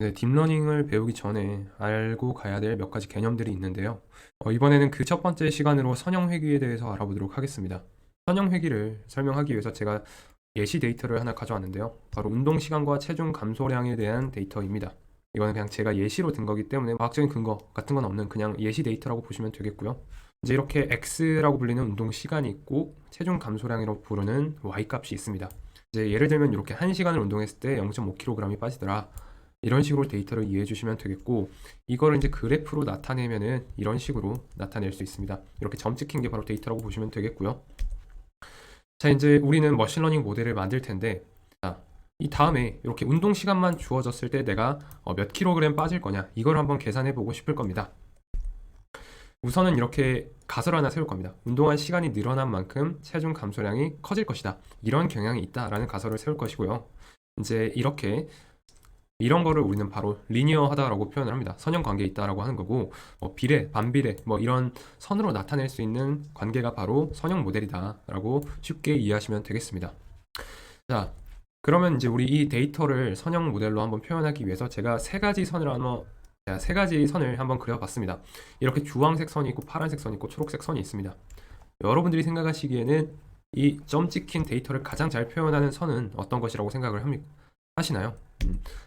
네, 딥러닝을 배우기 전에 알고 가야 될 몇 가지 개념들이 있는데요. 이번에는 그 첫 번째 시간으로 선형회귀에 대해서 알아보도록 하겠습니다. 선형회귀를 설명하기 위해서 제가 예시 데이터를 하나 가져왔는데요. 바로 운동 시간과 체중 감소량에 대한 데이터입니다. 이거는 그냥 제가 예시로 든 거기 때문에 과학적인 근거 같은 건 없는 그냥 예시 데이터라고 보시면 되겠고요. 이제 이렇게 X라고 불리는 운동 시간이 있고 체중 감소량이라고 부르는 Y 값이 있습니다. 이제 예를 들면 이렇게 1시간을 운동했을 때 0.5kg이 빠지더라. 이런 식으로 데이터를 이해해 주시면 되겠고, 이거를 이제 그래프로 나타내면은 이런 식으로 나타낼 수 있습니다. 이렇게 점 찍힌 게 바로 데이터라고 보시면 되겠고요. 자, 이제 우리는 머신러닝 모델을 만들 텐데, 자, 이 다음에 이렇게 운동 시간만 주어졌을 때 내가 몇 킬로그램 빠질 거냐, 이걸 한번 계산해 보고 싶을 겁니다. 우선은 이렇게 가설을 하나 세울 겁니다. 운동한 시간이 늘어난 만큼 체중 감소량이 커질 것이다. 이런 경향이 있다라는 가설을 세울 것이고요. 이제 이런 거를 우리는 바로 리니어하다라고 표현을 합니다. 선형 관계에 있다라고 하는 거고, 비례, 반비례, 이런 선으로 나타낼 수 있는 관계가 바로 선형 모델이다라고 쉽게 이해하시면 되겠습니다. 자, 그러면 이제 우리 이 데이터를 선형 모델로 한번 표현하기 위해서 제가 세 가지 선을 한번 그려봤습니다. 이렇게 주황색 선이 있고 파란색 선이 있고 초록색 선이 있습니다. 여러분들이 생각하시기에는 이 점 찍힌 데이터를 가장 잘 표현하는 선은 어떤 것이라고 생각을 하시나요?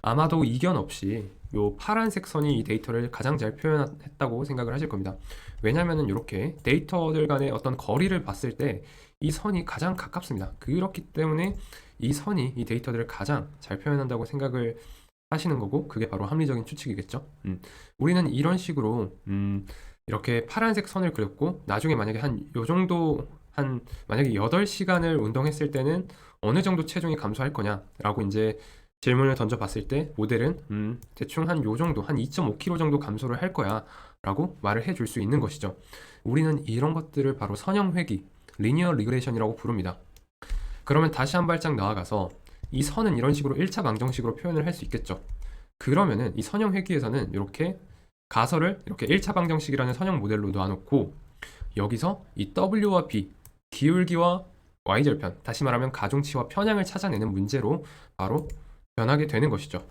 아마도 이견 없이 요 파란색 선이 이 데이터를 가장 잘 표현했다고 생각을 하실 겁니다. 왜냐면은 이렇게 데이터들 간의 어떤 거리를 봤을 때 이 선이 가장 가깝습니다. 그렇기 때문에 이 선이 이 데이터들을 가장 잘 표현한다고 생각을 하시는 거고, 그게 바로 합리적인 추측이겠죠. 우리는 이런 식으로 이렇게 파란색 선을 그렸고, 나중에 만약에 만약에 8시간을 운동했을 때는 어느 정도 체중이 감소할 거냐라고 이제 질문을 던져봤을 때 모델은 대충 한 요 정도, 한 2.5kg 정도 감소를 할 거야 라고 말을 해줄 수 있는 것이죠. 우리는 이런 것들을 바로 선형회귀, 리니어 리그레이션이라고 부릅니다. 그러면 다시 한 발짝 나아가서 이 선은 이런 식으로 1차 방정식으로 표현을 할 수 있겠죠. 그러면은 이 선형회귀에서는 이렇게 가설을 이렇게 1차 방정식이라는 선형 모델로 놔놓고, 여기서 이 W와 B, 기울기와 Y절편, 다시 말하면 가중치와 편향을 찾아내는 문제로 바로 변하게 되는 것이죠.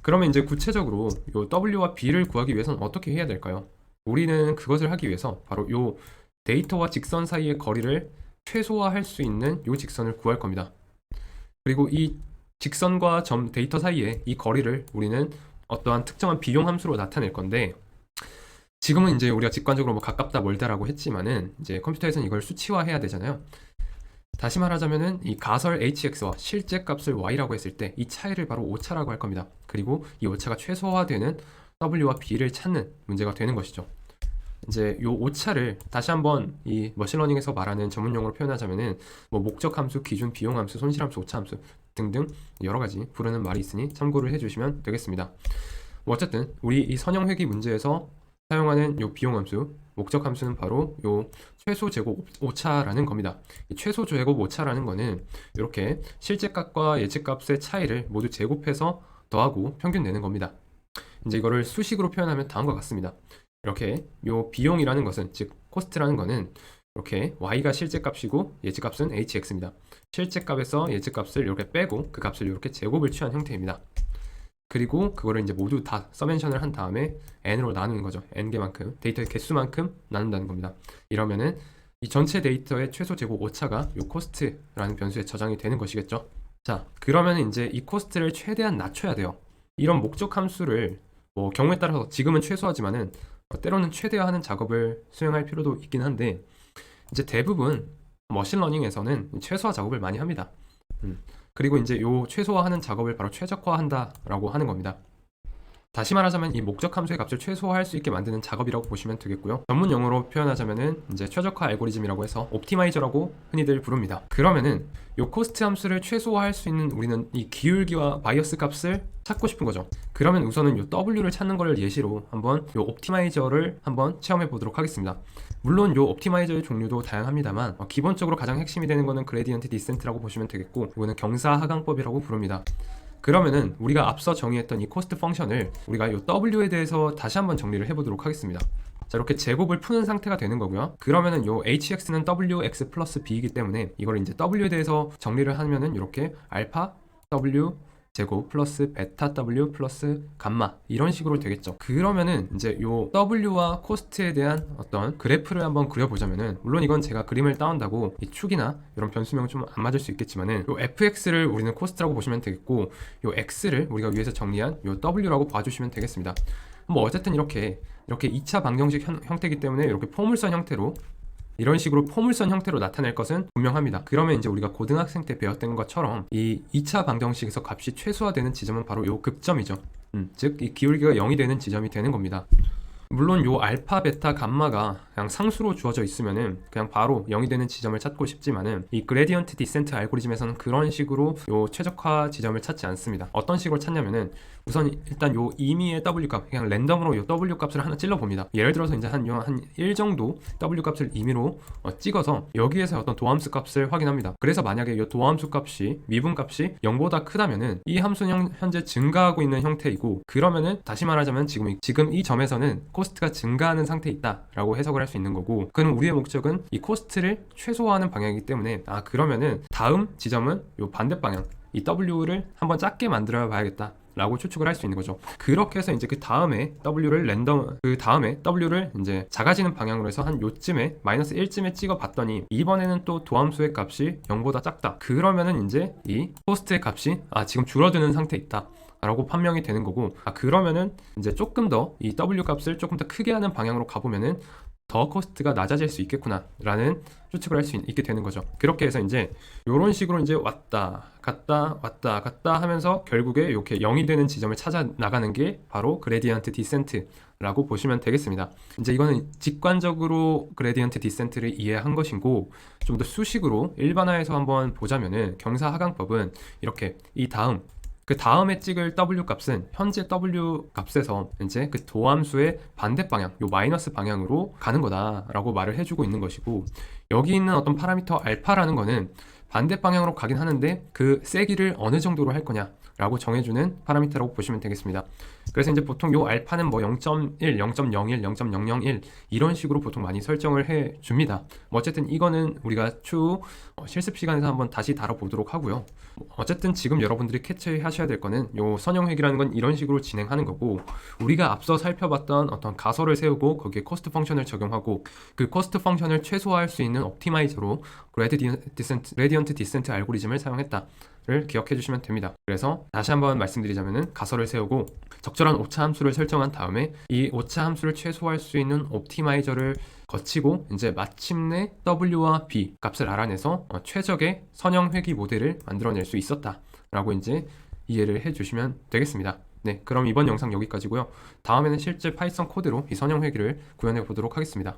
그러면 이제 구체적으로 요 W와 B를 구하기 위해서는 어떻게 해야 될까요? 우리는 그것을 하기 위해서 바로 요 데이터와 직선 사이의 거리를 최소화할 수 있는 요 직선을 구할 겁니다. 그리고 이 직선과 데이터 사이의 이 거리를 우리는 어떠한 특정한 비용 함수로 나타낼 건데, 지금은 이제 우리가 직관적으로 가깝다 멀다라고 했지만은 이제 컴퓨터에서는 이걸 수치화해야 되잖아요. 다시 말하자면은 이 가설 hx와 실제 값을 y라고 했을 때 이 차이를 바로 오차라고 할 겁니다. 그리고 이 오차가 최소화되는 w와 b를 찾는 문제가 되는 것이죠. 이제 요 오차를 다시 한번 이 머신러닝에서 말하는 전문 용어로 표현하자면은 목적 함수, 기준, 비용 함수, 손실 함수, 오차 함수 등등 여러 가지 부르는 말이 있으니 참고를 해주시면 되겠습니다. 어쨌든 우리 이 선형회귀 문제에서 사용하는 요 비용 함수, 목적 함수는 바로 요 최소 제곱 오차라는 겁니다. 이 최소 제곱 오차라는 거는 이렇게 실제 값과 예측 값의 차이를 모두 제곱해서 더하고 평균 내는 겁니다. 이제 이거를 수식으로 표현하면 다음과 같습니다. 이렇게 요 비용이라는 것은, 즉 코스트라는 거는 이렇게 y가 실제 값이고 예측 값은 hx입니다. 실제 값에서 예측 값을 이렇게 빼고 그 값을 이렇게 제곱을 취한 형태입니다. 그리고 그거를 이제 모두 다 서멘션을 한 다음에 n으로 나누는 거죠. n개만큼, 데이터의 개수만큼 나눈다는 겁니다. 이러면은 이 전체 데이터의 최소 제곱 오차가 요 코스트라는 변수에 저장이 되는 것이겠죠. 자, 그러면 이제 이 코스트를 최대한 낮춰야 돼요. 이런 목적 함수를 경우에 따라서 지금은 최소하지만은 때로는 최대화하는 작업을 수행할 필요도 있긴 한데, 이제 대부분 머신러닝에서는 최소화 작업을 많이 합니다. 그리고 이제 요 최소화하는 작업을 바로 최적화한다라고 하는 겁니다. 다시 말하자면 이 목적 함수의 값을 최소화할 수 있게 만드는 작업이라고 보시면 되겠고요. 전문 용어로 표현하자면은 이제 최적화 알고리즘이라고 해서 옵티마이저라고 흔히들 부릅니다. 그러면은 요 코스트 함수를 최소화할 수 있는 우리는 이 기울기와 바이어스 값을 찾고 싶은 거죠. 그러면 우선은 요 W를 찾는 걸 예시로 한번 요 옵티마이저를 한번 체험해 보도록 하겠습니다. 물론 요 옵티마이저의 종류도 다양합니다만 기본적으로 가장 핵심이 되는 거는 그레디언트 디센트라고 보시면 되겠고, 이거는 경사하강법이라고 부릅니다. 그러면은 우리가 앞서 정의했던 이 코스트 펑션을 우리가 이 W에 대해서 다시 한번 정리를 해보도록 하겠습니다. 자, 이렇게 제곱을 푸는 상태가 되는 거고요. 그러면은 요 hx는 wx 플러스 b이기 때문에 이걸 이제 w에 대해서 정리를 하면은 이렇게 알파 w 제곱 플러스 베타 W 플러스 감마 이런 식으로 되겠죠. 그러면은 이제 요 W와 코스트에 대한 어떤 그래프를 한번 그려보자면은, 물론 이건 제가 그림을 따온다고 이 축이나 이런 변수명 좀 안 맞을 수 있겠지만은, 요 fx를 우리는 코스트라고 보시면 되겠고, 요 x를 우리가 위에서 정리한 요 w라고 봐주시면 되겠습니다. 뭐 어쨌든 이렇게 2차 방정식 형태이기 때문에 이렇게 포물선 형태로, 이런 식으로 포물선 형태로 나타낼 것은 분명합니다. 그러면 이제 우리가 고등학생 때 배웠던 것처럼 이 2차 방정식에서 값이 최소화되는 지점은 바로 요 극점이죠. 즉 이 기울기가 0이 되는 지점이 되는 겁니다. 물론 요 알파, 베타, 감마가 그냥 상수로 주어져 있으면은 그냥 바로 0이 되는 지점을 찾고 싶지만은, 이 그레디언트 디센트 알고리즘에서는 그런 식으로 요 최적화 지점을 찾지 않습니다. 어떤 식으로 찾냐면은, 우선 일단 요 임의의 W 값, 그냥 랜덤으로 요 W 값을 하나 찔러 봅니다. 예를 들어서 이제 한 1 정도 W 값을 임의로 찍어서 여기에서 어떤 도함수 값을 확인합니다. 그래서 만약에 요 도함수 값이, 미분 값이 0보다 크다면은 이 함수는 현재 증가하고 있는 형태이고, 그러면은 다시 말하자면 지금 이 점에서는 코스트가 증가하는 상태에 있다라고 해석을 할 수 있는 거고, 그럼 우리의 목적은 이 코스트를 최소화하는 방향이기 때문에, 그러면은 다음 지점은 요 반대 방향, 이 W를 한번 작게 만들어 봐야겠다 라고 추측을 할 수 있는 거죠. 그렇게 해서 이제 그 다음에 W를 이제 작아지는 방향으로 해서 한 요쯤에 마이너스 1쯤에 찍어 봤더니, 이번에는 또 도함수의 값이 0보다 작다. 그러면은 이제 이 코스트의 값이 지금 줄어드는 상태에 있다 라고 판명이 되는 거고, 그러면은 이제 조금 더 이 W 값을 조금 더 크게 하는 방향으로 가보면은 더 코스트가 낮아질 수 있겠구나 라는 추측을 할 수 있게 되는 거죠. 그렇게 해서 이제 이런 식으로 이제 왔다 갔다 하면서 결국에 이렇게 0이 되는 지점을 찾아 나가는 게 바로 그레디언트 디센트 라고 보시면 되겠습니다. 이제 이거는 직관적으로 그레디언트 디센트를 이해한 것이고, 좀 더 수식으로 일반화해서 한번 보자면은, 경사하강법은 이렇게 그 다음에 찍을 W 값은 현재 W 값에서 이제 그 도함수의 반대 방향, 요 마이너스 방향으로 가는 거다라고 말을 해주고 있는 것이고, 여기 있는 어떤 파라미터 알파라는 거는 반대 방향으로 가긴 하는데 그 세기를 어느 정도로 할 거냐라고 정해주는 파라미터라고 보시면 되겠습니다. 그래서 이제 보통 요 알파는 뭐 0.1, 0.01, 0.001 이런 식으로 보통 많이 설정을 해 줍니다. 뭐 어쨌든 이거는 우리가 추후 실습 시간에서 한번 다시 다뤄보도록 하고요. 어쨌든 지금 여러분들이 캐치하셔야 될 거는, 요 선형회귀라는 건 이런 식으로 진행하는 거고, 우리가 앞서 살펴봤던 어떤 가설을 세우고 거기에 코스트 펑션을 적용하고, 그 코스트 펑션을 최소화할 수 있는 옵티마이저로 그레디언트 디센트 알고리즘을 사용했다를 기억해 주시면 됩니다. 그래서 다시 한번 말씀드리자면은, 가설을 세우고 적절한 오차 함수를 설정한 다음에 이 오차 함수를 최소화할 수 있는 옵티마이저를 거치고 이제 마침내 W와 B 값을 알아내서 최적의 선형 회귀 모델을 만들어낼 수 있었다라고 이제 이해를 해주시면 되겠습니다. 네, 그럼 이번 영상 여기까지고요. 다음에는 실제 파이썬 코드로 이 선형 회귀를 구현해 보도록 하겠습니다.